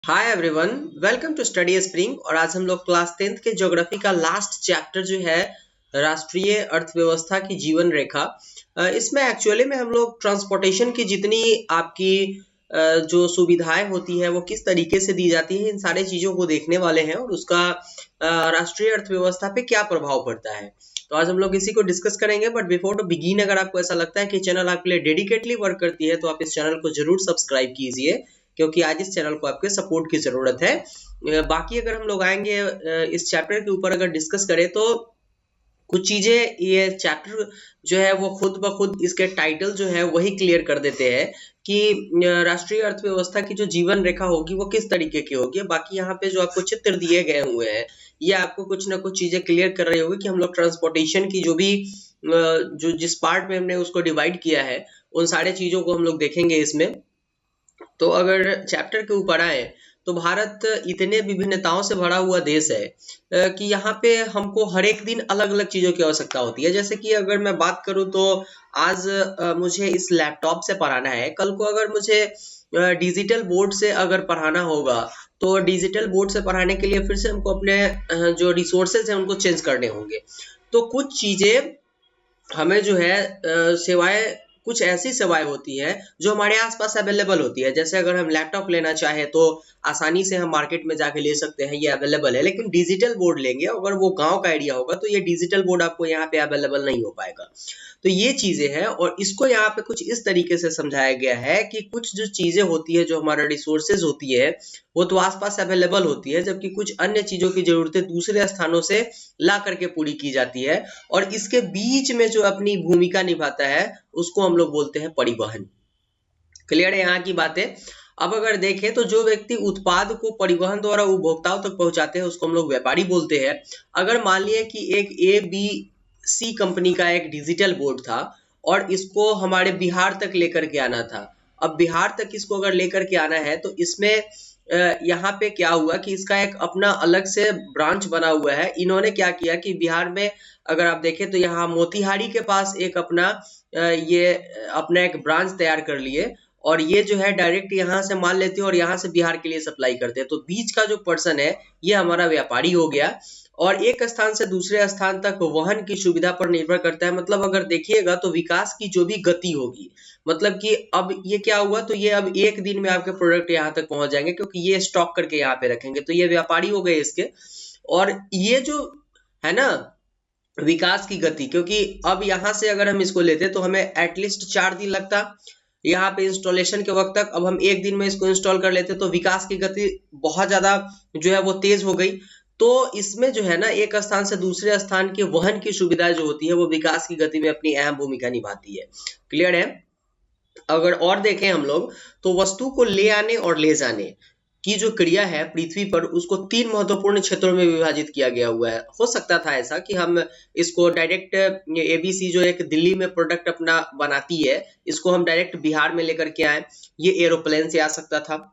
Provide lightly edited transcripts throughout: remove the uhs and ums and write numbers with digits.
Hi everyone, welcome to study spring. और आज हम लोग क्लास 10th के ज्योग्राफी का लास्ट चैप्टर जो है राष्ट्रीय अर्थव्यवस्था की जीवन रेखा। इसमें एक्चुअली में हम लोग ट्रांसपोर्टेशन की जितनी आपकी जो सुविधाएं होती है वो किस तरीके से दी जाती है, इन सारी चीजों को देखने वाले हैं और उसका राष्ट्रीय अर्थव्यवस्था पे क्या प्रभाव पड़ता है। तो आज हम लोग इसी को डिस्कस करेंगे। बट बिफोर टू बिगिन, अगर आपको ऐसा लगता है कि चैनल आपके लिए डेडिकेटली वर्क करती है तो आप इस चैनल को जरूर सब्सक्राइब कीजिए, क्योंकि आज इस चैनल को आपके सपोर्ट की जरूरत है। बाकी अगर हम लोग आएंगे इस चैप्टर के ऊपर अगर डिस्कस करें तो कुछ चीजें ये चैप्टर जो है वो खुद ब खुद इसके टाइटल जो है वही क्लियर कर देते हैं कि राष्ट्रीय अर्थव्यवस्था की जो जीवन रेखा होगी वो किस तरीके की होगी। बाकी यहाँ पे जो आपको चित्र दिए गए हुए हैं ये आपको कुछ ना कुछ चीजें क्लियर कर रही होगी कि हम लोग ट्रांसपोर्टेशन की जो भी जो जिस पार्ट में हमने उसको डिवाइड किया है उन सारे चीजों को हम लोग देखेंगे इसमें। तो अगर चैप्टर के ऊपर आए तो भारत इतने विभिन्नताओं से भरा हुआ देश है कि यहाँ पे हमको हर एक दिन अलग अलग चीजों की आवश्यकता होती है। जैसे कि अगर मैं बात करूँ तो आज मुझे इस लैपटॉप से पढ़ाना है, कल को अगर मुझे डिजिटल बोर्ड से अगर पढ़ाना होगा तो डिजिटल बोर्ड से पढ़ाने के लिए फिर से हमको अपने जो रिसोर्सेज हैं उनको चेंज करने होंगे। तो कुछ चीजें हमें जो है सेवाएं कुछ ऐसी सेवाएं होती है जो हमारे आसपास अवेलेबल होती है। जैसे अगर हम लैपटॉप लेना चाहे तो आसानी से हम मार्केट में जाके ले सकते हैं, ये अवेलेबल है। लेकिन डिजिटल बोर्ड लेंगे अगर वो गांव का एरिया होगा तो ये डिजिटल बोर्ड आपको यहाँ पे अवेलेबल नहीं हो पाएगा। तो ये चीजें हैं और इसको यहाँ पे कुछ इस तरीके से समझाया गया है कि कुछ जो चीजें होती है जो हमारा रिसोर्सेज होती है वो तो आसपास अवेलेबल होती है, जबकि कुछ अन्य चीजों की जरूरतें दूसरे स्थानों से ला करके पूरी की जाती है। और इसके बीच में जो अपनी भूमिका निभाता है उसको हम लोग बोलते हैं परिवहन। क्लियर है यहाँ की बातें। अब अगर देखें तो जो व्यक्ति उत्पाद को परिवहन द्वारा उपभोक्ताओं तक पहुंचाते हैं उसको हम लोग व्यापारी बोलते हैं। अगर मान लिए कि एक ABC कंपनी का एक डिजिटल बोर्ड था और इसको हमारे बिहार तक लेकर के आना था। अब बिहार तक इसको अगर लेकर के आना है तो इसमें यहाँ पे क्या हुआ कि इसका एक अपना अलग से ब्रांच बना हुआ है। इन्होंने क्या किया कि बिहार में अगर आप देखें तो यहाँ मोतिहारी के पास एक अपना ये अपना एक ब्रांच तैयार कर लिए और ये जो है डायरेक्ट यहाँ से माल लेते हैं और यहाँ से बिहार के लिए सप्लाई करते हैं। तो बीच का जो पर्सन है ये हमारा व्यापारी हो गया और एक स्थान से दूसरे स्थान तक वहन की सुविधा पर निर्भर करता है। मतलब अगर देखिएगा तो विकास की जो भी गति होगी, मतलब कि अब ये क्या हुआ तो ये अब एक दिन में आपके प्रोडक्ट यहाँ तक पहुंच जाएंगे क्योंकि ये स्टॉक करके यहाँ पे रखेंगे। तो ये व्यापारी हो गए इसके। और ये जो है ना विकास की गति, क्योंकि अब यहाँ से अगर हम इसको लेते तो हमें एटलीस्ट 4 दिन लगता यहाँ पे इंस्टॉलेशन के वक्त तक। अब हम एक दिन में इसको इंस्टॉल कर लेते तो विकास की गति बहुत ज्यादा जो है वो तेज हो गई। तो इसमें जो है ना एक स्थान से दूसरे स्थान के वहन की सुविधा जो होती है वो विकास की गति में अपनी अहम भूमिका निभाती है। क्लियर है। अगर और देखें हम लोग तो वस्तु को ले आने और ले जाने की जो क्रिया है पृथ्वी पर उसको 3 महत्वपूर्ण क्षेत्रों में विभाजित किया गया हुआ है। हो सकता था ऐसा कि हम इसको डायरेक्ट ABC जो एक दिल्ली में प्रोडक्ट अपना बनाती है इसको हम डायरेक्ट बिहार में लेकर के आए, ये एरोप्लेन से आ सकता था।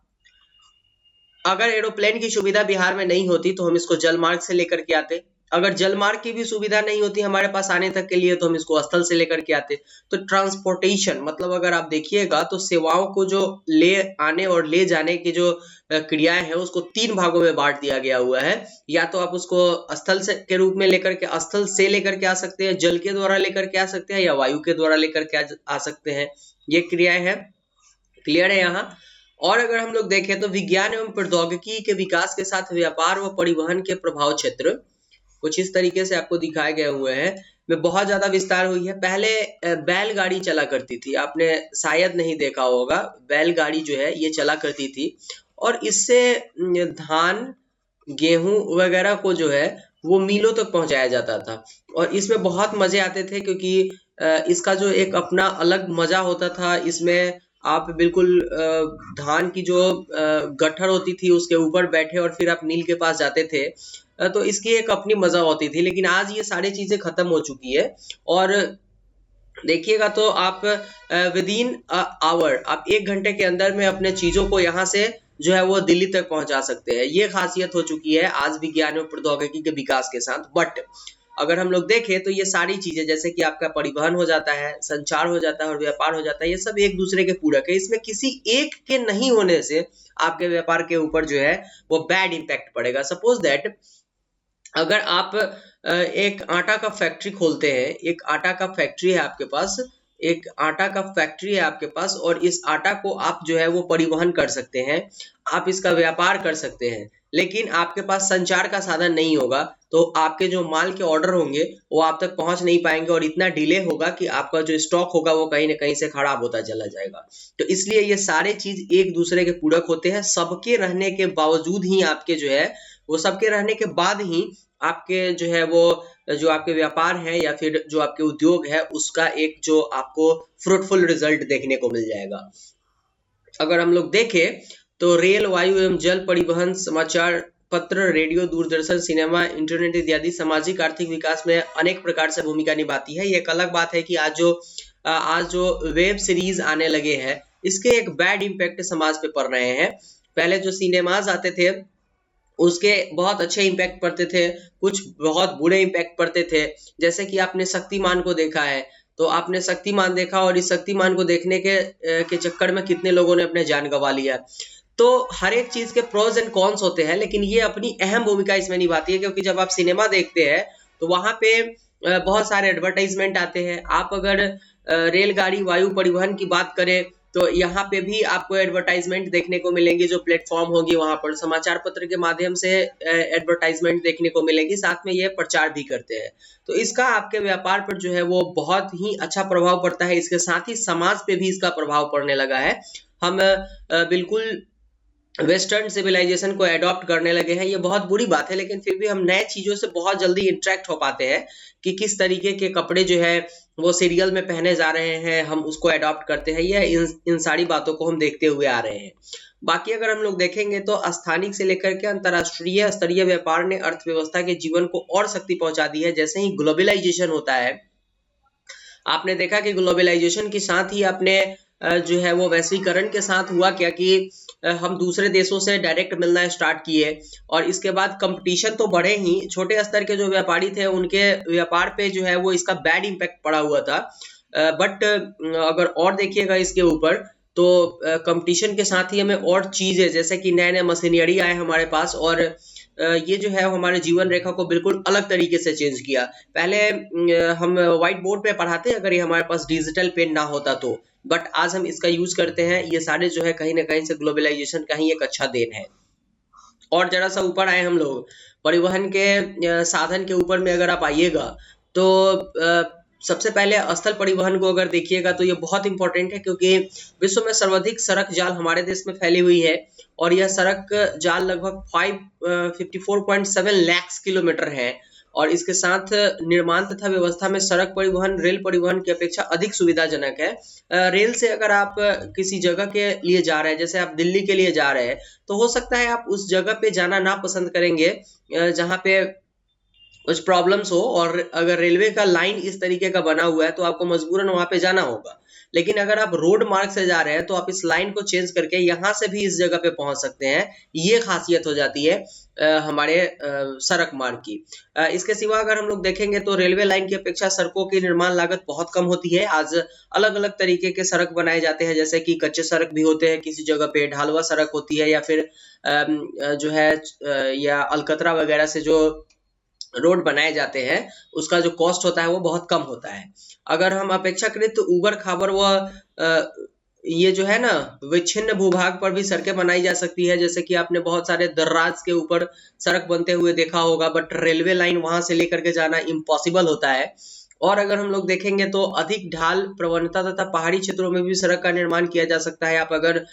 अगर एरोप्लेन की सुविधा बिहार में नहीं होती तो हम इसको जल मार्ग से लेकर के आते। अगर जल मार्ग की भी सुविधा नहीं होती हमारे पास आने तक के लिए तो हम इसको स्थल से लेकर के आते। तो ट्रांसपोर्टेशन मतलब अगर आप देखिएगा तो सेवाओं को जो ले आने और ले जाने की जो क्रियाएं हैं उसको 3 भागों में बांट दिया गया हुआ है। या तो आप उसको स्थल से के रूप में लेकर के स्थल से लेकर के आ सकते हैं, जल के द्वारा लेकर के आ सकते हैं या वायु के द्वारा लेकर के आ सकते हैं। ये क्रियाएं हैं। क्लियर है यहाँ। और अगर हम लोग देखें तो विज्ञान एवं प्रौद्योगिकी के विकास के साथ व्यापार व परिवहन के प्रभाव क्षेत्र कुछ इस तरीके से आपको दिखाए गए हुए हैं। में बहुत ज्यादा विस्तार हुई है। पहले बैलगाड़ी चला करती थी, आपने शायद नहीं देखा होगा, बैलगाड़ी जो है ये चला करती थी और इससे धान गेहूं वगैरह को जो है वो मिलों तक पहुंचाया जाता था। और इसमें बहुत मजे आते थे क्योंकि इसका जो एक अपना अलग मजा होता था। इसमें आप बिल्कुल धान की जो गट्ठर होती थी उसके ऊपर बैठे और फिर आप नील के पास जाते थे। तो इसकी एक अपनी मजा होती थी। लेकिन आज ये सारी चीजें खत्म हो चुकी है और देखिएगा तो आप विद इन आवर आप 1 घंटे के अंदर में अपने चीजों को यहाँ से जो है वो दिल्ली तक पहुंचा सकते हैं। ये खासियत हो चुकी है आज विज्ञान और प्रौद्योगिकी के विकास के साथ। बट अगर हम लोग देखें तो ये सारी चीजें जैसे कि आपका परिवहन हो जाता है, संचार हो जाता है और व्यापार हो जाता है, ये सब एक दूसरे के पूरक है। इसमें किसी एक के नहीं होने से आपके व्यापार के ऊपर जो है वो बैड इम्पैक्ट पड़ेगा। सपोज दैट अगर आप एक आटा का फैक्ट्री खोलते हैं, एक आटा का फैक्ट्री है आपके पास, एक आटा का फैक्ट्री है आपके पास, और इस आटा को आप जो है वो परिवहन कर सकते हैं, आप इसका व्यापार कर सकते हैं, लेकिन आपके पास संचार का साधन नहीं होगा तो आपके जो माल के ऑर्डर होंगे वो आप तक पहुंच नहीं पाएंगे और इतना डिले होगा कि आपका जो स्टॉक होगा वो कहीं ना कहीं से खराब होता चला जाएगा। तो इसलिए ये सारे चीज एक दूसरे के पूरक होते हैं। सबके रहने के बावजूद ही आपके जो है वो सबके रहने के बाद ही आपके जो है वो जो आपके व्यापार है या फिर जो आपके उद्योग है उसका एक जो आपको फ्रूटफुल रिजल्ट देखने को मिल जाएगा। अगर हम लोग देखें तो रेल, वायु एवं जल परिवहन, समाचार पत्र, रेडियो, दूरदर्शन, सिनेमा, इंटरनेट इत्यादि सामाजिक आर्थिक विकास में अनेक प्रकार से भूमिका निभाती है। ये एक अलग बात है कि आज जो वेब सीरीज आने लगे हैं इसके एक बैड इम्पैक्ट समाज पे पड़ रहे हैं। पहले जो सिनेमाज आते थे उसके बहुत अच्छे इम्पैक्ट पड़ते थे, कुछ बहुत बुरे इम्पैक्ट पड़ते थे। जैसे कि आपने शक्तिमान को देखा है, तो आपने शक्तिमान देखा और इस शक्तिमान को देखने के चक्कर में कितने लोगों ने अपने जान गंवा लिया। तो हर एक चीज के प्रोज एंड कॉन्स होते हैं, लेकिन ये अपनी अहम भूमिका इसमें निभाती है, क्योंकि जब आप सिनेमा देखते हैं तो वहां पे बहुत सारे एडवर्टाइजमेंट आते हैं। आप अगर रेलगाड़ी, वायु परिवहन की बात करें तो यहाँ पे भी आपको एडवर्टाइजमेंट देखने को मिलेंगे, जो प्लेटफॉर्म होगी वहां पर समाचार पत्र के माध्यम से एडवर्टाइजमेंट देखने को मिलेगी, साथ में ये प्रचार भी करते हैं। तो इसका आपके व्यापार पर जो है वो बहुत ही अच्छा प्रभाव पड़ता है। इसके साथ ही समाज पे भी इसका प्रभाव पड़ने लगा है। हम बिल्कुल वेस्टर्न सिविलाइजेशन को अडॉप्ट करने लगे हैं। ये बहुत बुरी बात है, लेकिन फिर भी हम नए चीजों से बहुत जल्दी इंटरेक्ट हो पाते हैं कि किस तरीके के कपड़े जो है वो सीरियल में पहने जा रहे हैं, हम उसको अडॉप्ट करते हैं। यह इन सारी बातों को हम देखते हुए आ रहे हैं। बाकी अगर हम लोग देखेंगे तो स्थानिक से लेकर के अंतर्राष्ट्रीय स्तरीय व्यापार ने अर्थव्यवस्था के जीवन को और शक्ति पहुंचा दी है। जैसे ही ग्लोबलाइजेशन होता है, आपने देखा कि ग्लोबलाइजेशन के साथ ही आपने जो है वो वैश्वीकरण के साथ हुआ क्या कि हम दूसरे देशों से डायरेक्ट मिलना स्टार्ट किए, और इसके बाद कंपटीशन तो बढ़े ही, छोटे स्तर के जो व्यापारी थे उनके व्यापार पे जो है वो इसका बैड इम्पैक्ट पड़ा हुआ था। बट अगर और देखिएगा इसके ऊपर तो कंपटीशन के साथ ही हमें और चीजें जैसे कि नए नए मशीनरी आए हमारे पास, और ये जो है हमारे जीवन रेखा को बिल्कुल अलग तरीके से चेंज किया। पहले हम व्हाइट बोर्ड पे पढ़ाते अगर ये हमारे पास डिजिटल पेन ना होता तो, बट आज हम इसका यूज करते हैं। ये सारे जो है कहीं ना कहीं से ग्लोबलाइजेशन का ही एक अच्छा देन है। और जरा सा ऊपर आए हम लोग परिवहन के साधन के ऊपर में अगर आप आइएगा तो सबसे पहले स्थल परिवहन को अगर देखिएगा तो ये बहुत इंपॉर्टेंट है, क्योंकि विश्व में सर्वाधिक सड़क जाल हमारे देश में फैली हुई है, और यह सड़क जाल लगभग 54.7 लाख किलोमीटर है। और इसके साथ निर्माण तथा व्यवस्था में सड़क परिवहन रेल परिवहन की अपेक्षा अधिक सुविधाजनक है। रेल से अगर आप किसी जगह के लिए जा रहे हैं, जैसे आप दिल्ली के लिए जा रहे हैं, तो हो सकता है आप उस जगह पे जाना ना पसंद करेंगे जहाँ पे कुछ प्रॉब्लम्स हो, और अगर रेलवे का लाइन इस तरीके का बना हुआ है तो आपको मजबूरन वहां पे जाना होगा। लेकिन अगर आप रोड मार्ग से जा रहे हैं तो आप इस लाइन को चेंज करके यहाँ से भी इस जगह पे पहुंच सकते हैं। ये खासियत हो जाती है हमारे सड़क मार्ग की। इसके सिवा अगर हम लोग देखेंगे तो रेलवे लाइन की अपेक्षा सड़कों की निर्माण लागत बहुत कम होती है। आज अलग अलग तरीके के सड़क बनाए जाते हैं, जैसे कि कच्चे सड़क भी होते हैं, किसी जगह पे ढालवा सड़क होती है, या फिर जो है या अलकतरा वगैरह से जो रोड बनाए जाते हैं उसका जो कॉस्ट होता है वो बहुत कम होता है। अगर हम अपेक्षाकृत तो ऊबड़ खाबड़ व ये जो है ना विच्छिन्न भूभाग पर भी सड़कें बनाई जा सकती है, जैसे कि आपने बहुत सारे दर्राज के ऊपर सड़क बनते हुए देखा होगा, बट रेलवे लाइन वहां से लेकर के जाना इम्पॉसिबल होता है। और अगर हम लोग देखेंगे तो अधिक ढाल प्रवणता तथा पहाड़ी क्षेत्रों में भी सड़क का निर्माण किया जा सकता है। आप अगर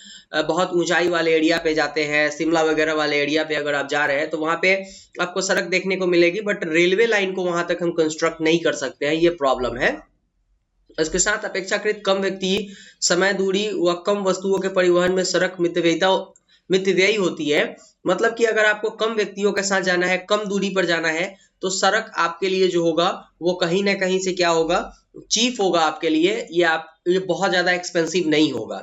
बहुत ऊंचाई वाले एरिया पे जाते हैं, शिमला वगैरह वाले एरिया पे अगर आप जा रहे हैं तो वहां पे आपको सड़क देखने को मिलेगी, बट रेलवे लाइन को वहां तक हम कंस्ट्रक्ट नहीं कर सकते हैं, ये प्रॉब्लम है। इसके साथ अपेक्षाकृत कम व्यक्ति, समय, दूरी व कम वस्तुओं के परिवहन में सड़क मितव्ययी होती है। मतलब कि अगर आपको कम व्यक्तियों के साथ जाना है, कम दूरी पर जाना है, तो सड़क आपके लिए जो होगा वो कहीं ना कहीं से क्या होगा, चीप होगा आपके लिए, ये बहुत ज्यादा एक्सपेंसिव नहीं होगा।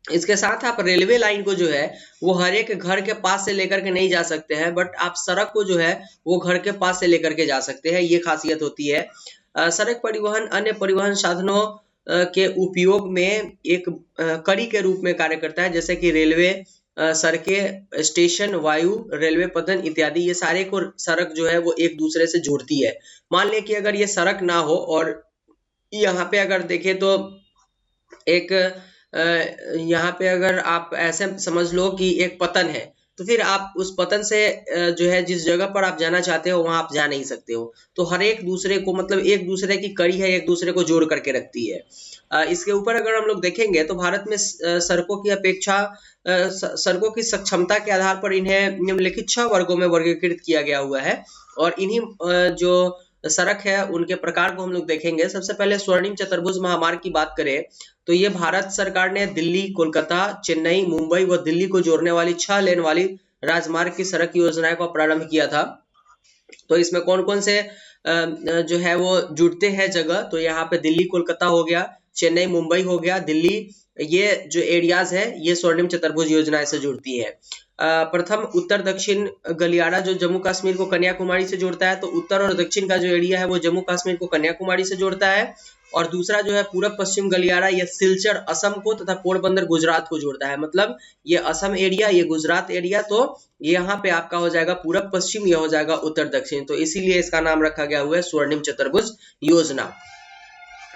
इसके साथ आप रेलवे लाइन को जो है वो हर एक घर के पास से लेकर के नहीं जा सकते हैं, बट आप सड़क को जो है वो घर के पास से लेकर के जा सकते हैं, ये खासियत होती है। सड़क परिवहन अन्य परिवहन साधनों के उपयोग में एक कड़ी के रूप में कार्य करता है, जैसे कि रेलवे, सड़कें, स्टेशन, वायु, रेलवे पतन इत्यादि, ये सारे को सड़क जो है वो एक दूसरे से जोड़ती है। मान लें कि अगर ये सड़क ना हो और यहाँ पे अगर देखें तो एक यहाँ पे अगर आप ऐसे समझ लो कि एक पतन है, तो फिर आप उस पतन से जो है जिस जगह पर आप जाना चाहते हो वहां आप जा नहीं सकते हो। तो हर एक दूसरे को मतलब एक दूसरे की कड़ी है, एक दूसरे को जोड़ करके रखती है। इसके ऊपर अगर हम लोग देखेंगे तो भारत में सड़कों की अपेक्षा सड़कों की सक्षमता के आधार पर इन्हें निम्नलिखित 6 वर्गों में वर्गीकृत किया गया हुआ है, और इन्हीं जो सड़क है उनके प्रकार को हम लोग देखेंगे। सबसे पहले स्वर्णिम चतुर्भुज महामार्ग की बात करें तो ये भारत सरकार ने दिल्ली, कोलकाता, चेन्नई, मुंबई व दिल्ली को जोड़ने वाली 6 लेन वाली राजमार्ग की सड़क योजना को प्रारंभ किया था। तो इसमें कौन कौन से जो है वो जुड़ते हैं जगह, तो यहाँ पे दिल्ली कोलकाता हो गया, चेन्नई मुंबई हो गया, दिल्ली, ये जो एरियाज है ये स्वर्णिम चतुर्भुज योजना से जुड़ती है। प्रथम उत्तर दक्षिण गलियारा जो जम्मू कश्मीर को कन्याकुमारी से जोड़ता है, तो उत्तर और दक्षिण का जो एरिया है वो जम्मू कश्मीर को कन्याकुमारी से जोड़ता है। और दूसरा जो है पूरब पश्चिम गलियारा, ये सिलचर असम को तथा पोरबंदर गुजरात को जोड़ता है। मतलब ये असम एरिया, ये गुजरात एरिया, तो यहाँ पे आपका हो जाएगा पूरब पश्चिम, ये हो जाएगा उत्तर दक्षिण, तो इसीलिए इसका नाम रखा गया हुआ है स्वर्णिम चतुर्भुज योजना।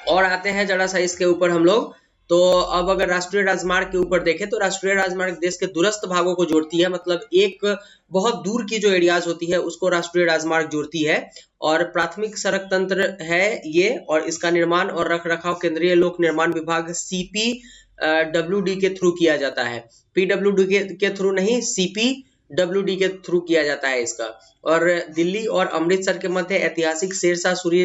और आते हैं जरा सा इसके ऊपर हम लोग, तो अब अगर राष्ट्रीय राजमार्ग के ऊपर देखें तो राष्ट्रीय राजमार्ग देश के दूरस्थ भागों को जोड़ती है, मतलब एक बहुत दूर की जो एरियाज होती है उसको राष्ट्रीय राजमार्ग जोड़ती है। और प्राथमिक सड़क तंत्र है ये, और इसका निर्माण और रख रखाव केंद्रीय लोक निर्माण विभाग CPWD के थ्रू किया जाता है। PWD के थ्रू नहीं, CPWD के थ्रू किया जाता है इसका। और दिल्ली और अमृतसर के मध्य ऐतिहासिक शेरशाह सूरी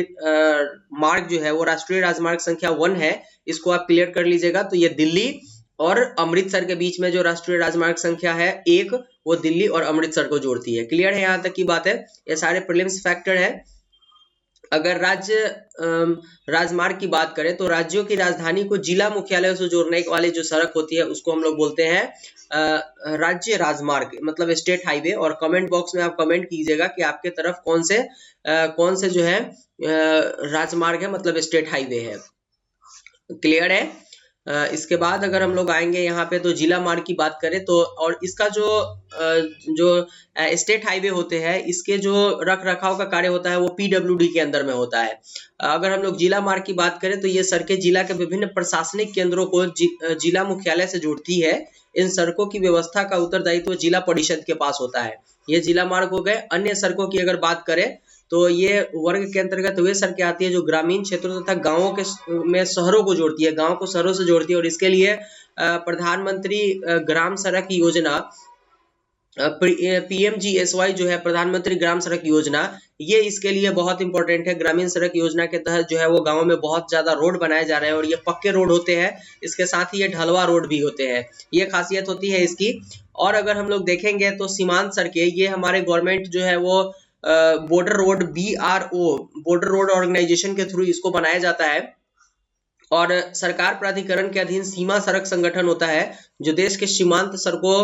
मार्ग जो है वो राष्ट्रीय राजमार्ग संख्या 1 है, इसको आप क्लियर कर लीजिएगा। तो ये दिल्ली और अमृतसर के बीच में जो राष्ट्रीय राजमार्ग संख्या है 1, वो दिल्ली और अमृतसर को जोड़ती है। क्लियर है, यहाँ तक की बात है, ये सारे प्रीलिम्स फैक्टर है। अगर राजमार्ग की बात करें तो राज्यों की राजधानी को जिला मुख्यालय से जोड़ने वाली जो सड़क होती है उसको हम लोग बोलते हैं राज्य राजमार्ग, मतलब स्टेट हाईवे। और कमेंट बॉक्स में आप कमेंट कीजिएगा कि आपके तरफ कौन से जो है राजमार्ग है, मतलब स्टेट हाईवे है। क्लियर है। इसके बाद अगर हम लोग आएंगे यहाँ पे तो जिला मार्ग की बात करें तो, और इसका जो स्टेट हाईवे होते हैं इसके जो रख रखाव का कार्य होता है वो PWD के अंदर में होता है। अगर हम लोग जिला मार्ग की बात करें तो ये सड़कें जिला के विभिन्न प्रशासनिक केंद्रों को जिला मुख्यालय से जोड़ती है। इन सड़कों की व्यवस्था का उत्तरदायित्व जिला परिषद के पास होता है। ये जिला मार्ग हो गए। अन्य सड़कों की अगर बात करें तो ये वर्ग के अंतर्गत वे सड़कें आती है जो ग्रामीण क्षेत्रों तथा गांवों के में शहरों को जोड़ती है, गांव को शहरों से जोड़ती है। और इसके लिए प्रधानमंत्री ग्राम सड़क योजना, PMGSY जो है प्रधानमंत्री ग्राम सड़क योजना, ये इसके लिए बहुत इंपॉर्टेंट है। ग्रामीण सड़क योजना के तहत जो है वो गांवों में बहुत ज्यादा रोड बनाए जा रहे हैं, और ये पक्के रोड होते हैं, इसके साथ ही ये ढलवा रोड भी होते हैं, ये खासियत होती है इसकी। और अगर हम लोग देखेंगे तो सीमांत सड़कें, ये हमारे गवर्नमेंट जो है वो border road BRO, border road organisation के थ्रू इसको बनाया जाता है। और सरकार प्राधिकरण के अधीन सीमा सड़क संगठन होता है जो देश के सीमांत सड़कों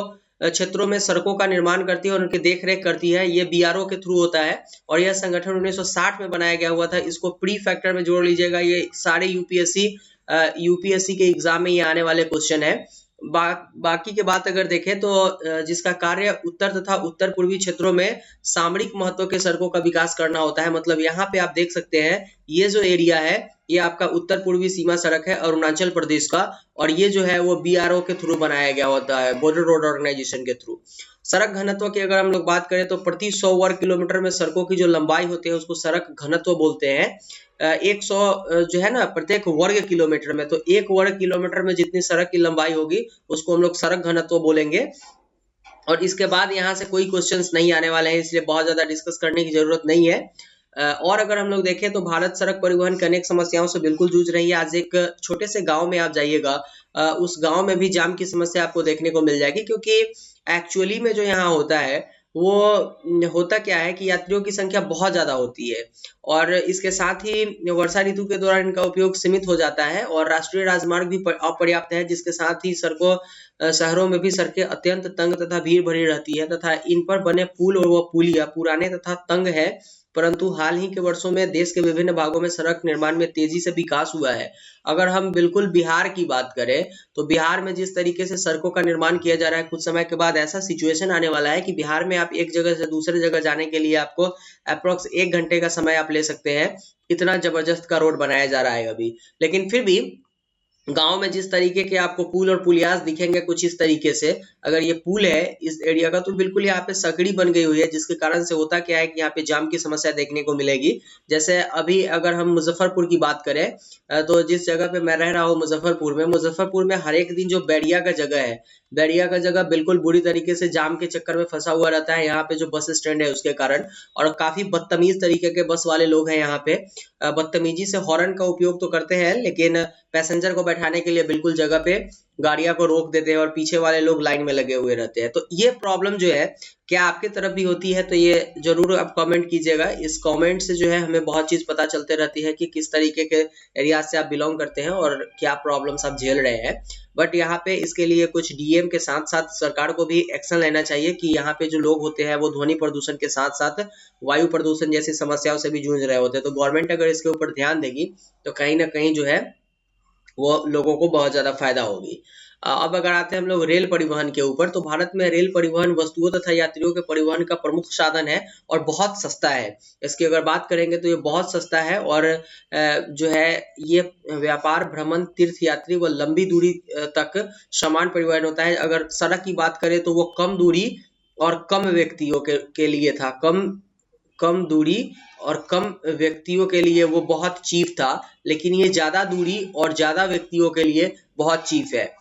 क्षेत्रों में सड़कों का निर्माण करती है और उनकी देखरेख करती है, ये BRO के थ्रू होता है। और यह संगठन 1960 में बनाया गया हुआ था। इसको प्री फैक्टर में जोड़ लीजिएगा, ये सारे यूपीएससी के एग्जाम में ये आने वाले क्वेश्चन है। बाकी के बात अगर देखें तो जिसका कार्य उत्तर तथा उत्तर पूर्वी क्षेत्रों में सामरिक महत्व के सड़कों का विकास करना होता है। मतलब यहाँ पे आप देख सकते हैं ये जो एरिया है ये आपका उत्तर पूर्वी सीमा सड़क है अरुणाचल प्रदेश का, और ये जो है वो BRO के थ्रू बनाया गया होता है, बॉर्डर रोड ऑर्गेनाइजेशन के थ्रू। सड़क घनत्व की अगर हम लोग बात करें तो प्रति 100 वर्ग किलोमीटर में सड़कों की जो लंबाई होती है उसको सड़क घनत्व बोलते हैं। 100 जो है ना प्रत्येक वर्ग किलोमीटर में, तो 1 वर्ग किलोमीटर में जितनी सड़क की लंबाई होगी उसको हम लोग सड़क घनत्व बोलेंगे। और इसके बाद यहाँ से कोई क्वेश्चंस नहीं आने वाले हैं, इसलिए बहुत ज्यादा डिस्कस करने की जरूरत नहीं है। और अगर हम लोग देखें तो भारत सड़क परिवहन की अनेक समस्याओं से बिल्कुल जूझ रही है। आज एक छोटे से गांव में आप जाइएगा, उस गांव में भी जाम की समस्या आपको देखने को मिल जाएगी, क्योंकि एक्चुअली में जो यहाँ होता है वो होता क्या है कि यात्रियों की संख्या बहुत ज़्यादा होती है और इसके साथ ही वर्षा ऋतु के दौरान इनका उपयोग सीमित हो जाता है और राष्ट्रीय राजमार्ग भी अपर्याप्त है, जिसके साथ ही शहरों में भी सड़कें अत्यंत तंग तथा भीड़ भरी रहती है तथा इन पर बने पुल और वो पुलिया पुराने तथा तंग है। परंतु हाल ही के वर्षों में देश के विभिन्न भागों में सड़क निर्माण में तेजी से विकास हुआ है। अगर हम बिल्कुल बिहार की बात करें तो बिहार में जिस तरीके से सड़कों का निर्माण किया जा रहा है, कुछ समय के बाद ऐसा सिचुएशन आने वाला है कि बिहार में आप एक जगह से दूसरे जगह जाने के लिए आपको अप्रोक्स 1 घंटे का समय आप ले सकते हैं। इतना जबरदस्त का रोड बनाया जा रहा है अभी। लेकिन फिर भी गांव में जिस तरीके के आपको पुल और पुलियास दिखेंगे कुछ इस तरीके से, अगर ये पुल है इस एरिया का तो बिल्कुल यहाँ पे सकड़ी बन गई हुई है, जिसके कारण से होता क्या है कि यहाँ पे जाम की समस्या देखने को मिलेगी। जैसे अभी अगर हम मुजफ्फरपुर की बात करें तो जिस जगह पे मैं रह रहा हूँ मुजफ्फरपुर में हर एक दिन जो बैरिया का जगह है, बैरिया का जगह बिल्कुल बुरी तरीके से जाम के चक्कर में फंसा हुआ रहता है यहाँ पे जो बस स्टैंड है उसके कारण। और काफी बदतमीज तरीके के बस वाले लोग हैं यहाँ पे, बदतमीजी से हॉर्न का उपयोग तो करते हैं लेकिन पैसेंजर को बैठाने के लिए बिल्कुल जगह पे गाड़ियां को रोक देते हैं और पीछे वाले लोग लाइन में लगे हुए रहते हैं। तो ये प्रॉब्लम जो है क्या आपके तरफ भी होती है, तो ये जरूर आप कमेंट कीजिएगा। इस कमेंट से जो है हमें बहुत चीज पता चलते रहती है कि किस तरीके के एरिया से आप बिलोंग करते हैं और क्या प्रॉब्लम्स आप झेल रहे हैं। बट यहाँ पे इसके लिए कुछ डीएम के साथ साथ सरकार को भी एक्शन लेना चाहिए कि यहाँ पे जो लोग होते हैं वो ध्वनि प्रदूषण के साथ साथ वायु प्रदूषण जैसी समस्याओं से भी जूझ रहे होते हैं। तो गवर्नमेंट अगर इसके ऊपर ध्यान देगी तो कहीं ना कहीं जो है वो लोगों को बहुत ज्यादा फायदा होगी। अब अगर आते हैं हम लोग रेल परिवहन के ऊपर, तो भारत में रेल परिवहन वस्तुओं तथा यात्रियों के परिवहन का प्रमुख साधन है और बहुत सस्ता है। इसकी अगर बात करेंगे तो ये बहुत सस्ता है और जो है ये व्यापार, भ्रमण, तीर्थ यात्री व लंबी दूरी तक सामान परिवहन होता है। अगर सड़क की बात करें तो वो कम दूरी और कम व्यक्तियों के लिए था, कम दूरी और कम व्यक्तियों के लिए वो बहुत चीप था, लेकिन ये ज्यादा दूरी और ज्यादा व्यक्तियों के लिए बहुत चीप है।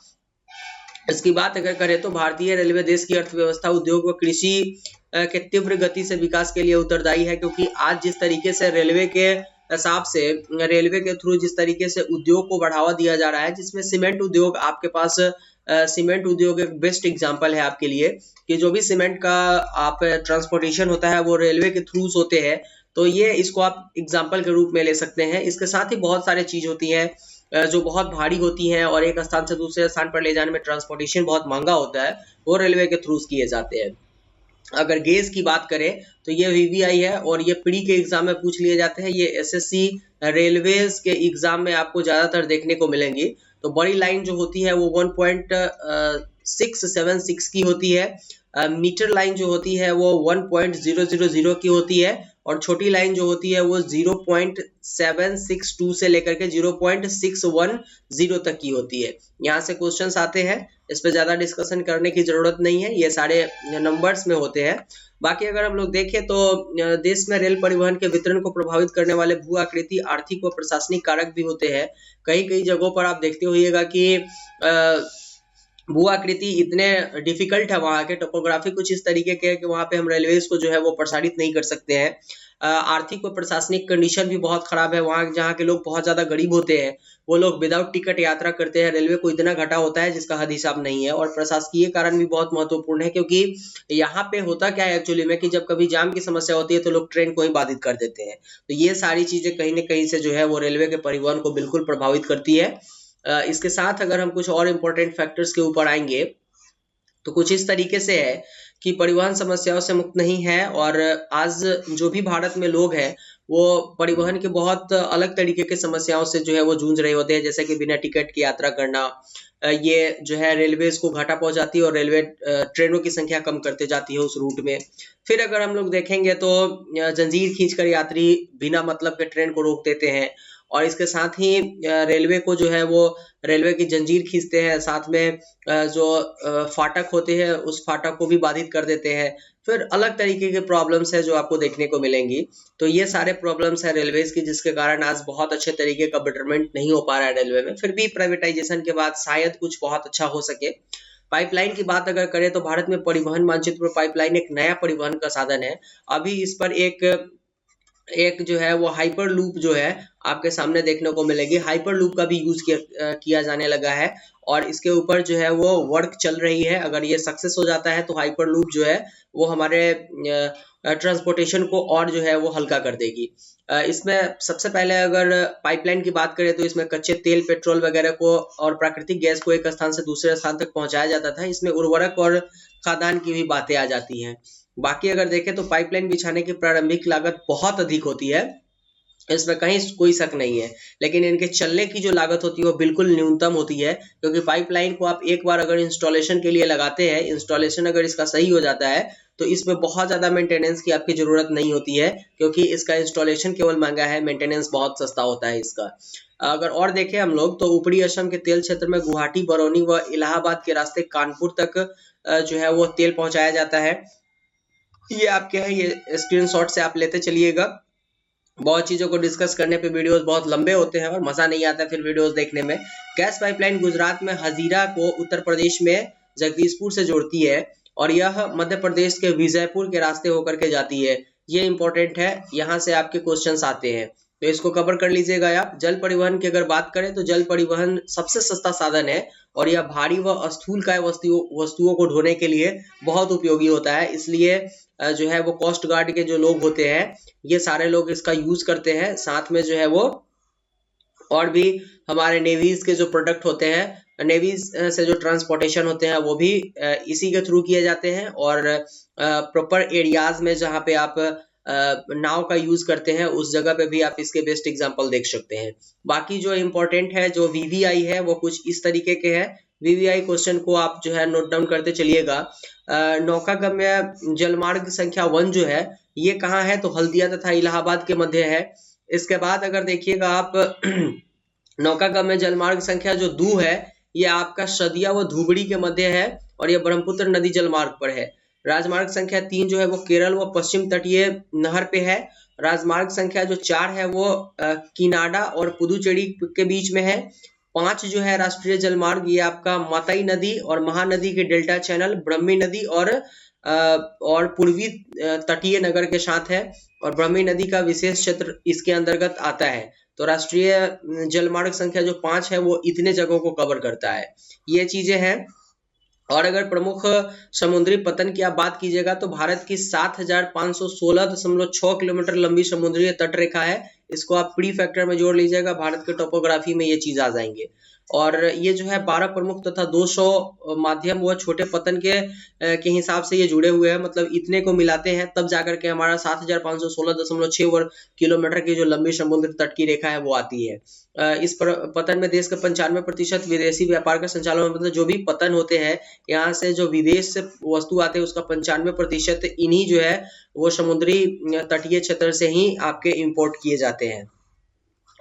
इसकी बात अगर करें तो भारतीय रेलवे देश की अर्थव्यवस्था, उद्योग व कृषि के तीव्र गति से विकास के लिए उत्तरदायी है, क्योंकि आज जिस तरीके से रेलवे के हिसाब से रेलवे के थ्रू जिस तरीके से उद्योग को बढ़ावा दिया जा रहा है, जिसमें सीमेंट उद्योग आपके पास सीमेंट उद्योग एक बेस्ट एग्जांपल है आपके लिए कि जो भी सीमेंट का आप ट्रांसपोर्टेशन होता है वो रेलवे के थ्रू होते हैं। तो ये इसको आप एग्जांपल के रूप में ले सकते हैं। इसके साथ ही बहुत सारे चीज होती हैं जो बहुत भारी होती हैं और एक स्थान से दूसरे स्थान पर ले जाने में ट्रांसपोर्टेशन बहुत महंगा होता है, वो रेलवे के थ्रू किए जाते हैं। अगर गेज की बात करें तो ये वीवीआई है और ये प्री के एग्जाम में पूछ लिए जाते हैं। ये एसएससी रेलवेज के एग्जाम में आपको ज्यादातर देखने को मिलेंगी। तो बड़ी लाइन जो होती है वो 1.676 की होती है, मीटर लाइन जो होती है वो 1.000 की होती है और छोटी लाइन जो होती है वो 0.762 से लेकर के 0.610 तक की होती है। यहाँ से क्वेश्चंस आते हैं, इस पे ज्यादा डिस्कशन करने की जरूरत नहीं है, ये सारे नंबर्स में होते हैं। बाकी अगर हम लोग देखें तो देश में रेल परिवहन के वितरण को प्रभावित करने वाले भू आकृति, आर्थिक व प्रशासनिक कारक भी होते हैं। कई जगहों पर आप देखते होइएगा कि भू आकृति इतने डिफिकल्ट है, वहाँ के टोपोग्राफी कुछ इस तरीके के है कि वहाँ पे हम रेलवेज को जो है वो प्रसारित नहीं कर सकते हैं। आर्थिक व प्रशासनिक कंडीशन भी बहुत खराब है, वहाँ जहाँ के लोग बहुत ज्यादा गरीब होते हैं वो लोग विदाउट टिकट यात्रा करते हैं। रेलवे को इतना घाटा होता है जिसका हद हिसाब नहीं है। और प्रशासकीय कारण भी बहुत महत्वपूर्ण है, क्योंकि यहाँ पे होता क्या है एक्चुअली में कि जब कभी जाम की समस्या होती है तो लोग ट्रेन को ही बाधित कर देते हैं। तो ये सारी चीजें कहीं ना कहीं से जो है वो रेलवे के परिवहन को बिल्कुल प्रभावित करती है। इसके साथ अगर हम कुछ और इम्पोर्टेंट फैक्टर्स के ऊपर आएंगे तो कुछ इस तरीके से है कि परिवहन समस्याओं से मुक्त नहीं है और आज जो भी भारत में लोग हैं वो परिवहन के बहुत अलग तरीके के समस्याओं से जो है वो जूझ रहे होते हैं, जैसे कि बिना टिकट की यात्रा करना, ये जो है रेलवे को घाटा पहुंचाती है और रेलवे ट्रेनों की संख्या कम करते जाती है उस रूट में। फिर अगर हम लोग देखेंगे तो जंजीर खींचकर यात्री बिना मतलब के ट्रेन को रोक देते हैं और इसके साथ ही रेलवे को जो है वो रेलवे की जंजीर खींचते हैं, साथ में जो फाटक होते हैं उस फाटक को भी बाधित कर देते हैं। फिर अलग तरीके के प्रॉब्लम्स है जो आपको देखने को मिलेंगी। तो ये सारे प्रॉब्लम्स है रेलवेज की, जिसके कारण आज बहुत अच्छे तरीके का बेटरमेंट नहीं हो पा रहा है रेलवे में। फिर भी प्राइवेटाइजेशन के बाद शायद कुछ बहुत अच्छा हो सके। पाइपलाइन की बात अगर करें तो भारत में परिवहन मानचित्र पर पाइपलाइन एक नया परिवहन का साधन है। अभी इस पर एक जो है वो हाइपर लूप जो है आपके सामने देखने को मिलेगी। हाइपर लूप का भी यूज किया जाने लगा है और इसके ऊपर जो है वो वर्क चल रही है। अगर ये सक्सेस हो जाता है तो हाइपरलूप जो है वो हमारे ट्रांसपोर्टेशन को और जो है वो हल्का कर देगी। इसमें सबसे पहले अगर पाइपलाइन की बात करें तो इसमें कच्चे तेल, पेट्रोल वगैरह को और प्राकृतिक गैस को एक स्थान से दूसरे स्थान तक पहुंचाया जाता था। इसमें उर्वरक और खाद्यान्न की भी बातें आ जाती हैं। बाकी अगर देखें तो पाइपलाइन बिछाने की प्रारंभिक लागत बहुत अधिक होती है, इसमें कहीं कोई शक नहीं है, लेकिन इनके चलने की जो लागत होती है वो बिल्कुल न्यूनतम होती है, क्योंकि पाइपलाइन को आप एक बार अगर इंस्टॉलेशन के लिए लगाते हैं, इंस्टॉलेशन अगर इसका सही हो जाता है तो इसमें बहुत ज़्यादा मेंटेनेंस की आपकी ज़रूरत नहीं होती है, क्योंकि इसका इंस्टॉलेशन केवल महंगा है, मेंटेनेंस बहुत सस्ता होता है इसका। अगर और देखें हम लोग तो ऊपरी असम के तेल क्षेत्र में गुवाहाटी, बरौनी व इलाहाबाद के रास्ते कानपुर तक जो है वो तेल पहुंचाया जाता है। ये आपके है, ये स्क्रीनशॉट से आप लेते चलिएगा। बहुत चीजों को डिस्कस करने पे वीडियोस बहुत लंबे होते हैं और मजा नहीं आता फिर वीडियोस देखने में। गैस पाइपलाइन गुजरात में हजीरा को उत्तर प्रदेश में जगदीशपुर से जोड़ती है और यह मध्य प्रदेश के विजयपुर के रास्ते होकर के जाती है। ये इंपॉर्टेंट है, यहाँ से आपके क्वेश्चंस आते हैं, तो इसको कवर कर लीजिएगा आप। जल परिवहन की अगर बात करें तो जल परिवहन सबसे सस्ता साधन है और यह भारी व स्थूलकाय वस्तुओं को ढोने के लिए बहुत उपयोगी होता है। इसलिए जो है वो कोस्ट गार्ड के जो लोग होते हैं ये सारे लोग इसका यूज करते हैं। साथ में जो है वो और भी हमारे नेवीज के जो प्रोडक्ट होते हैं, नेवीज से जो ट्रांसपोर्टेशन होते हैं वो भी इसी के थ्रू किए जाते हैं। और प्रॉपर एरियाज में जहाँ पे आप नाव का यूज करते हैं उस जगह पे भी आप इसके बेस्ट एग्जांपल देख सकते हैं। बाकी जो इम्पोर्टेंट है, जो वीवीआई है वो कुछ इस तरीके के हैं। वीवीआई क्वेश्चन को आप जो है नोट डाउन करते चलिएगा। नौकागम्य जलमार्ग संख्या 1 जो है ये कहाँ है, तो हल्दिया तथा इलाहाबाद के मध्य है। इसके बाद अगर देखिएगा आप नौकागम्य जलमार्ग संख्या जो 2 है ये आपका सदिया व धुबड़ी के मध्य है और ये ब्रह्मपुत्र नदी जलमार्ग पर है। राजमार्ग संख्या 3 जो है वो केरल व पश्चिम तटीय नहर पे है। राजमार्ग संख्या जो 4 है वो किनाडा और पुदुचेरी के बीच में है। 5 जो है राष्ट्रीय जलमार्ग ये आपका माताई नदी और महानदी के डेल्टा चैनल, ब्रह्मी नदी और पूर्वी तटीय नगर के साथ है और ब्रह्मी नदी का विशेष क्षेत्र इसके अंतर्गत आता है। तो राष्ट्रीय जलमार्ग संख्या जो 5 है वो इतने जगहों को कवर करता है। ये चीजें हैं। और अगर प्रमुख समुद्री पतन की आप बात कीजिएगा तो भारत की 7516.6 किलोमीटर लंबी समुद्री तट रेखा है। इसको आप प्री फैक्टर में जोड़ लीजिएगा, भारत के टोपोग्राफी में ये चीज आ जाएंगे। और ये जो है 12 प्रमुख तथा 200 माध्यम व छोटे पतन के हिसाब से ये जुड़े हुए हैं। मतलब इतने को मिलाते हैं तब जाकर के हमारा 7516.6 वर्ग किलोमीटर की जो लंबी समुद्र तट की रेखा है वो आती है। इस पतन में देश का 95% विदेशी व्यापार का संचालन, मतलब जो भी पतन होते हैं यहाँ से जो विदेश से वस्तु आते हैं उसका 95% इन्हीं जो है वो समुद्री तटीय क्षेत्र से ही आपके इंपोर्ट किए जाते हैं।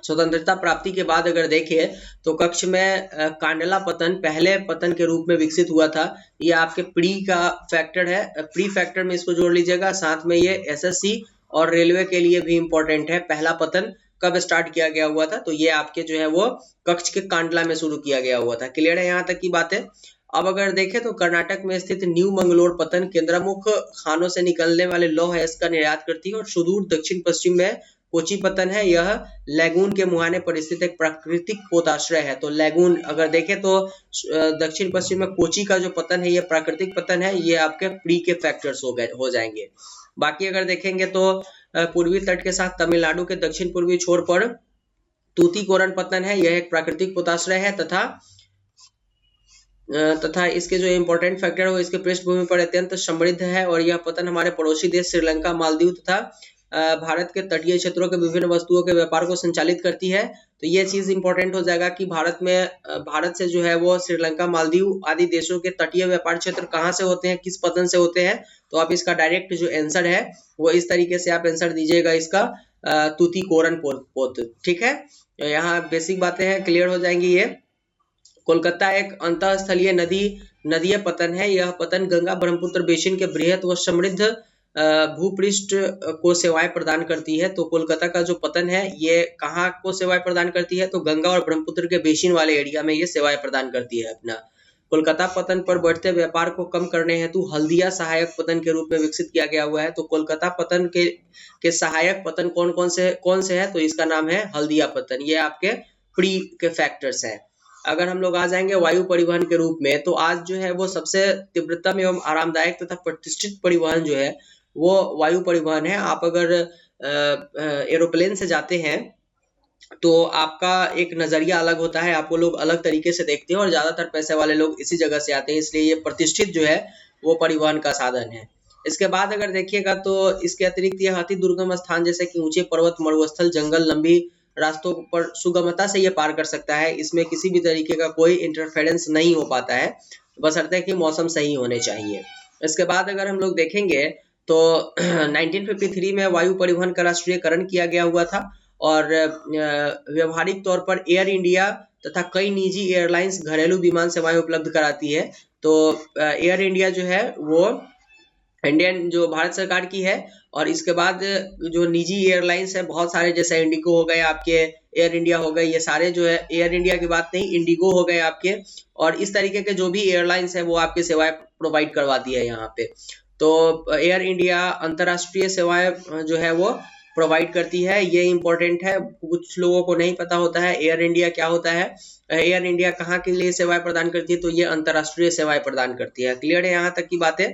स्वतंत्रता प्राप्ति के बाद अगर देखें तो कक्ष में कांडला पतन पहले पतन के रूप में विकसित हुआ था। ये आपके प्री का फैक्टर है, प्री फैक्टर में इसको जोड़ लीजिएगा। साथ में ये एसएससी और रेलवे के लिए भी इंपॉर्टेंट है। पहला पतन कब स्टार्ट किया गया हुआ था, तो ये आपके जो है वो कक्ष के कांडला में शुरू किया गया हुआ था। क्लियर है यहाँ तक की बात है। अब अगर देखें तो कर्नाटक में स्थित न्यू मंगलोर पतन केंद्रमुख खानों से निकलने वाले लौह अयस्क का निर्यात करती है। और सुदूर दक्षिण पश्चिम में कोची पतन है, यह लैगून के मुहाने पर स्थित एक प्राकृतिक पोताश्रय है। तो लैगून अगर देखें तो दक्षिण पश्चिम में कोची का जो पतन है ये प्राकृतिक पतन है। ये आपके प्री के फैक्टर्स हो जाएंगे। बाकी अगर देखेंगे तो पूर्वी तट के साथ तमिलनाडु के दक्षिण पूर्वी छोर पर तूतीकोरन पतन है, यह एक प्राकृतिक पोताश्रय है तथा इसके जो इम्पोर्टेंट फैक्टर है वो इसके पृष्ठभूमि पर अत्यंत समृद्ध है। और यह पतन हमारे पड़ोसी देश श्रीलंका, मालदीव तथा भारत के तटीय क्षेत्रों के विभिन्न वस्तुओं के व्यापार को संचालित करती है। तो ये चीज इंपॉर्टेंट हो जाएगा कि भारत से जो है वो श्रीलंका, मालदीव आदि देशों के तटीय व्यापार क्षेत्र कहाँ से होते हैं, किस पतन से होते हैं। तो आप इसका डायरेक्ट जो आंसर है वो इस तरीके से आप आंसर दीजिएगा इसका, तूतीकोरन पोत। ठीक है, यहाँ बेसिक बातें हैं, क्लियर हो जाएंगी ये। कोलकाता एक अंतःस्थलीय नदीय पतन है। यह पतन गंगा ब्रह्मपुत्र बेसिन के बृहत व समृद्ध भूपृष्ठ को सेवाएं प्रदान करती है। तो कोलकाता का जो पतन है ये कहाँ को सेवाएं प्रदान करती है, तो गंगा और ब्रह्मपुत्र के बेसिन वाले एरिया में ये सेवाएं प्रदान करती है अपना। कोलकाता पतन पर बढ़ते व्यापार को कम करने हेतु हल्दिया सहायक पतन के रूप में विकसित किया गया हुआ है। तो कोलकाता पतन के सहायक पतन कौन से है, तो इसका नाम है हल्दिया पतन। ये आपके प्री के फैक्टर्स हैं। अगर हम लोग आ जाएंगे वायु परिवहन के रूप में, तो आज जो है वो सबसे तीव्रतम एवं आरामदायक तथा प्रतिष्ठित परिवहन जो है वो वायु परिवहन है। आप अगर एरोप्लेन से जाते हैं तो आपका एक नजरिया अलग होता है, आपको लोग अलग तरीके से देखते हैं और ज्यादातर पैसे वाले लोग इसी जगह से आते हैं, इसलिए ये प्रतिष्ठित जो है वो परिवहन का साधन है। इसके बाद अगर देखिएगा तो इसके अतिरिक्त ये अति दुर्गम स्थान जैसे कि ऊंचे पर्वत, मरुस्थल, जंगल, लंबी रास्तों पर सुगमता से ये पार कर सकता है। इसमें किसी भी तरीके का कोई इंटरफेरेंस नहीं हो पाता है, बशर्ते कि मौसम सही होने चाहिए। इसके बाद अगर हम लोग देखेंगे तो 1953 में वायु परिवहन का राष्ट्रीयकरण किया गया हुआ था और व्यवहारिक तौर पर एयर इंडिया तथा कई निजी एयरलाइंस घरेलू विमान सेवाएं उपलब्ध कराती है। तो एयर इंडिया जो है वो इंडियन जो भारत सरकार की है, और इसके बाद जो निजी एयरलाइंस है बहुत सारे, जैसे इंडिगो हो गए आपके, एयर इंडिया हो गए, ये सारे जो है, एयर इंडिया की बात नहीं, इंडिगो हो गए आपके, और इस तरीके के जो भी एयरलाइंस है वो आपके सेवाएं प्रोवाइड करवाती है यहाँ पे। तो एयर इंडिया अंतर्राष्ट्रीय सेवाएं जो है वो प्रोवाइड करती है, ये इंपॉर्टेंट है, कुछ लोगों को नहीं पता होता है एयर इंडिया क्या होता है। एयर इंडिया कहाँ के लिए सेवाएं प्रदान करती है, तो ये अंतर्राष्ट्रीय सेवाएं प्रदान करती है। क्लियर है यहाँ तक की बातें।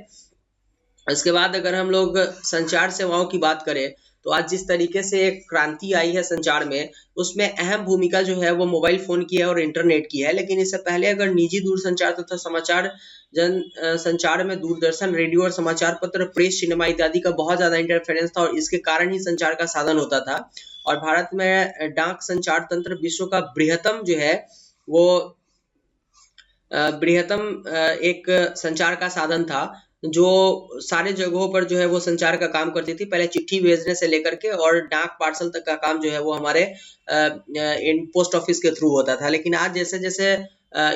इसके बाद अगर हम लोग संचार सेवाओं की बात करें तो आज जिस तरीके से एक क्रांति आई है संचार में, उसमें अहम भूमिका जो है वो मोबाइल फोन की है और इंटरनेट की है। लेकिन इससे पहले अगर निजी दूरसंचार तथा समाचार जन संचार में दूरदर्शन, रेडियो और समाचार पत्र, प्रेस, सिनेमा इत्यादि का बहुत ज्यादा इंटरफेरेंस था और इसके कारण ही संचार का साधन होता था। और भारत में डाक संचार तंत्र विश्व का बृहत्तम जो है वो बृहत्तम एक संचार का साधन था, जो सारे जगहों पर जो है वो संचार का काम करती थी। पहले चिट्ठी भेजने से लेकर के और डाक पार्सल तक का काम जो है वो हमारे इन पोस्ट ऑफिस के थ्रू होता था। लेकिन आज जैसे जैसे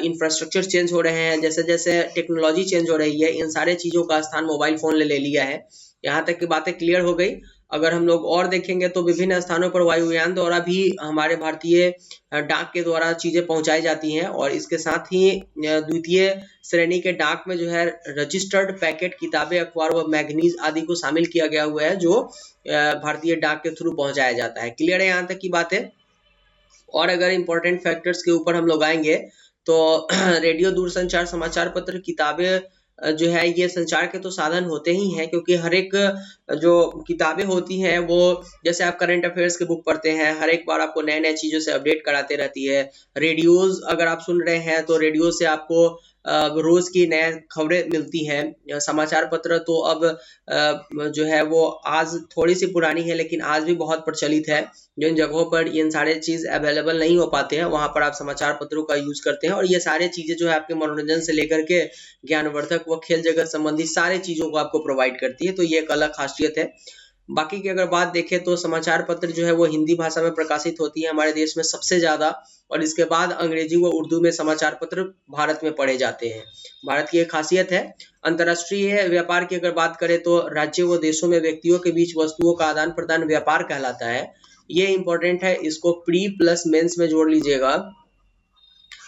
इंफ्रास्ट्रक्चर चेंज हो रहे हैं, जैसे जैसे टेक्नोलॉजी चेंज हो रही है, इन सारे चीजों का स्थान मोबाइल फोन ने ले लिया है। यहाँ तक की बातें क्लियर हो गई। अगर हम लोग और देखेंगे तो विभिन्न स्थानों पर वायुयान द्वारा भी हमारे भारतीय डाक के द्वारा चीजें पहुंचाई जाती हैं, और इसके साथ ही द्वितीय श्रेणी के डाक में जो है रजिस्टर्ड पैकेट, किताबें, अखबार व मैगजीन आदि को शामिल किया गया हुआ है, जो भारतीय डाक के थ्रू पहुंचाया जाता है। क्लियर है यहाँ तक की बातें। और अगर इम्पोर्टेंट फैक्टर्स के ऊपर हम लोग आएंगे तो रेडियो, दूरसंचार, समाचार पत्र, किताबें जो है ये संचार के तो साधन होते ही हैं, क्योंकि हर एक जो किताबें होती हैं वो, जैसे आप करंट अफेयर्स के बुक पढ़ते हैं, हर एक बार आपको नए नए चीजों से अपडेट कराते रहती है। रेडियोज अगर आप सुन रहे हैं तो रेडियो से आपको रोज की नए खबरें मिलती हैं। समाचार पत्र तो अब जो है वो आज थोड़ी सी पुरानी है, लेकिन आज भी बहुत प्रचलित है। जिन जगहों पर ये सारे चीज अवेलेबल नहीं हो पाते हैं वहां पर आप समाचार पत्रों का यूज करते हैं, और ये सारे चीजें जो है आपके मनोरंजन से लेकर के ज्ञानवर्धक व खेल जगत संबंधी सारे चीजों को आपको प्रोवाइड करती है। तो ये एक अलग खासियत है। बाकी की अगर बात देखें तो समाचार पत्र जो है वो हिंदी भाषा में प्रकाशित होती है हमारे देश में सबसे ज्यादा, और इसके बाद अंग्रेजी व उर्दू में समाचार पत्र भारत में पढ़े जाते हैं। भारत की एक खासियत है। अंतर्राष्ट्रीय व्यापार की अगर बात करें तो राज्यों व देशों में व्यक्तियों के बीच वस्तुओं का आदान प्रदान व्यापार कहलाता है। ये इंपॉर्टेंट है, इसको प्री प्लस मेंस में जोड़ लीजिएगा।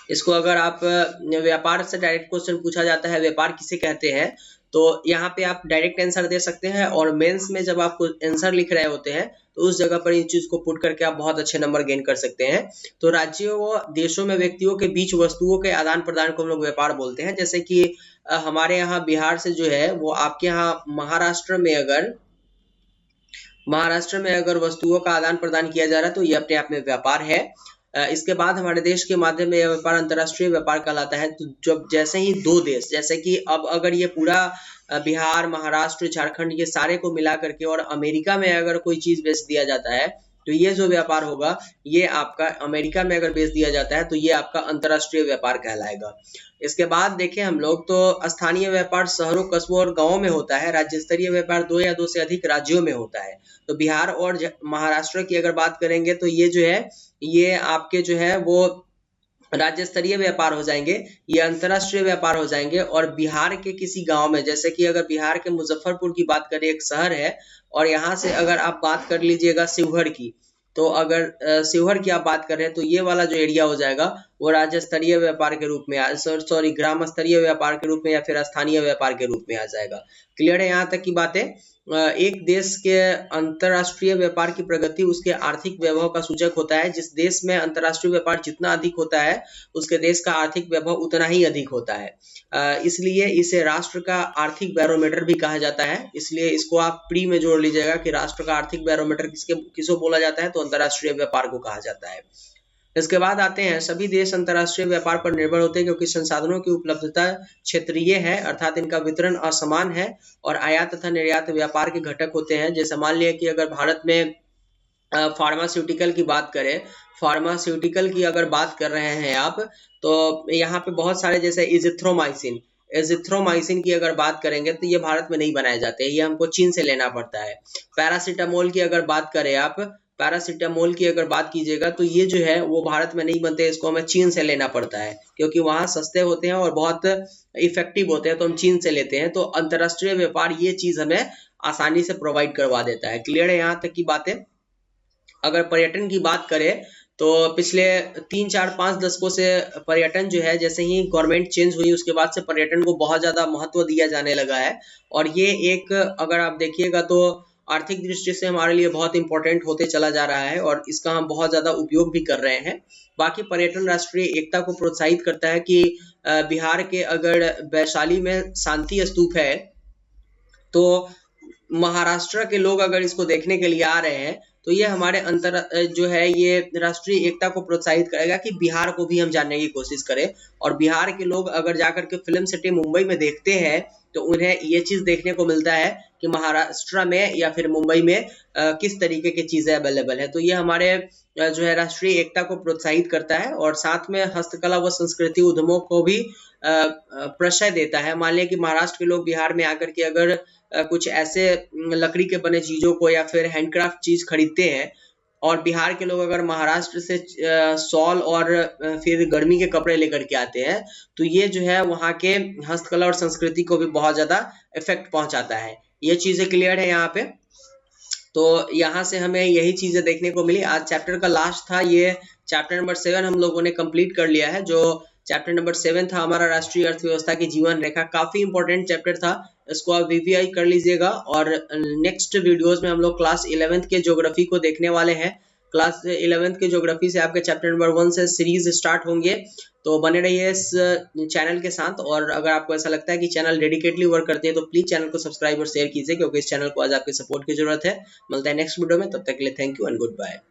इसको अगर आप व्यापार से डायरेक्ट क्वेश्चन पूछा जाता है व्यापार किसे कहते हैं, तो यहाँ पे आप डायरेक्ट आंसर दे सकते हैं, और मेंस में जब आप आंसर लिख रहे होते हैं तो उस जगह पर इस चीज को पुट करके आप बहुत अच्छे नंबर गेन कर सकते हैं। तो राज्यों व देशों में व्यक्तियों के बीच वस्तुओं के आदान प्रदान को हम लोग व्यापार बोलते हैं। जैसे कि हमारे यहाँ बिहार से जो है वो आपके यहाँ महाराष्ट्र में अगर वस्तुओं का आदान प्रदान किया जा रहा है तो ये अपने आप में व्यापार है। इसके बाद हमारे देश के माध्यम में यह व्यापार अंतर्राष्ट्रीय व्यापार कहलाता है। तो जब जैसे ही दो देश, जैसे कि अब अगर ये पूरा बिहार, महाराष्ट्र, झारखंड ये सारे को मिला करके और अमेरिका में अगर कोई चीज बेच दिया जाता है तो ये जो व्यापार होगा ये आपका अमेरिका में अगर बेच दिया जाता है तो ये आपका अंतर्राष्ट्रीय व्यापार कहलाएगा। इसके बाद देखें हम लोग तो स्थानीय व्यापार शहरों, कस्बों और गांवों में होता है। राज्य स्तरीय व्यापार 2 या 2 से अधिक राज्यों में होता है। तो बिहार और महाराष्ट्र की अगर बात करेंगे तो ये जो है ये आपके जो है वो राज्य स्तरीय व्यापार हो जाएंगे, ये अंतर्राष्ट्रीय व्यापार हो जाएंगे। और बिहार के किसी गांव में, जैसे कि अगर बिहार के मुजफ्फरपुर की बात करें, एक शहर है, और यहाँ से अगर आप बात कर लीजिएगा शिवहर की, तो अगर शिवहर की आप बात कर रहे हैं तो ये वाला जो एरिया हो जाएगा वो राज्य स्तरीय व्यापार के रूप में सॉरी ग्राम स्तरीय व्यापार के रूप में या फिर स्थानीय व्यापार के रूप में आ जाएगा। क्लियर है यहाँ तक की बातें। एक देश के अंतरराष्ट्रीय व्यापार की प्रगति उसके आर्थिक वैभव का सूचक होता है। जिस देश में अंतरराष्ट्रीय व्यापार जितना अधिक होता है उसके देश का आर्थिक वैभव उतना ही अधिक होता है। इसलिए इसे राष्ट्र का आर्थिक बैरोमीटर भी कहा जाता है। इसलिए इसको आप प्री में जोड़ लीजिएगा कि राष्ट्र का आर्थिक बैरोमीटर किसको बोला जाता है, तो अंतरराष्ट्रीय व्यापार को कहा जाता है। इसके बाद आते हैं, सभी देश अंतरराष्ट्रीय व्यापार पर निर्भर होते हैं क्योंकि संसाधनों की उपलब्धता क्षेत्रीय है, अर्थात इनका वितरण असमान है और आयात तथा निर्यात व्यापार के घटक होते हैं। जैसे मान लिया कि अगर भारत में फार्मास्यूटिकल की बात करें, फार्मास्यूटिकल की अगर बात कर रहे हैं आप, तो यहाँ पे बहुत सारे जैसे एजिथ्रोमाइसिन की अगर बात करेंगे तो ये भारत में नहीं बनाए जाते, ये हमको चीन से लेना पड़ता है। पैरासीटामोल की अगर बात करें आप, पैरासीटामोल की अगर बात कीजिएगा तो ये जो है वो भारत में नहीं बनते, इसको हमें चीन से लेना पड़ता है क्योंकि वहाँ सस्ते होते हैं और बहुत इफेक्टिव होते हैं, तो हम चीन से लेते हैं। तो अंतरराष्ट्रीय व्यापार ये चीज हमें आसानी से प्रोवाइड करवा देता है। क्लियर है यहाँ तक की बातें। अगर पर्यटन की बात करें तो पिछले 3-4-5 दशकों से पर्यटन जो है, जैसे ही गवर्नमेंट चेंज हुई उसके बाद से पर्यटन को बहुत ज्यादा महत्व दिया जाने लगा है और ये एक, अगर आप देखिएगा तो आर्थिक दृष्टि से हमारे लिए बहुत इंपॉर्टेंट होते चला जा रहा है और इसका हम बहुत ज्यादा उपयोग भी कर रहे हैं। बाकी पर्यटन राष्ट्रीय एकता को प्रोत्साहित करता है कि बिहार के अगर वैशाली में शांति स्तूप है तो महाराष्ट्र के लोग अगर इसको देखने के लिए आ रहे हैं तो ये हमारे जो है ये राष्ट्रीय एकता को प्रोत्साहित करेगा कि बिहार को भी हम जानने की कोशिश करें। और बिहार के लोग अगर जाकर के फिल्म सिटी मुंबई में देखते हैं तो उन्हें ये चीज देखने को मिलता है कि महाराष्ट्र में या फिर मुंबई में किस तरीके की चीजें अवेलेबल है। तो ये हमारे जो है राष्ट्रीय एकता को प्रोत्साहित करता है और साथ में हस्तकला व संस्कृति उद्यमों को भी प्रशय देता है। मान लिया कि महाराष्ट्र के लोग बिहार में आकर के अगर कुछ ऐसे लकड़ी के बने चीजों को या फिर हैंडक्राफ्ट चीज खरीदते हैं और बिहार के लोग अगर महाराष्ट्र से शॉल और फिर गर्मी के कपड़े लेकर के आते हैं तो ये जो है वहाँ के हस्तकला और संस्कृति को भी बहुत ज्यादा इफेक्ट पहुंचाता है। ये चीजें क्लियर है यहाँ पे। तो यहाँ से हमें यही चीजें देखने को मिली। आज चैप्टर का लास्ट था, ये चैप्टर नंबर 7 हम लोगों ने कंप्लीट कर लिया है। जो चैप्टर नंबर 7 था हमारा राष्ट्रीय अर्थव्यवस्था की जीवन रेखा, काफी इंपॉर्टेंट चैप्टर था, इसको आप वीवीआई कर लीजिएगा। और नेक्स्ट वीडियोस में हम लोग क्लास 11th के ज्योग्राफी को देखने वाले हैं। क्लास 11th के ज्योग्राफी से आपके चैप्टर नंबर 1 से सीरीज स्टार्ट होंगे, तो बने रहिए इस चैनल के साथ। और अगर आपको ऐसा लगता है कि चैनल डेडिकेटली वर्क करते हैं तो प्लीज चैनल को सब्सक्राइब और शेयर कीजिए क्योंकि इस चैनल को आज आपके सपोर्ट की जरूरत है। मिलता है नेक्स्ट वीडियो में, तब तक के लिए thank you and good bye.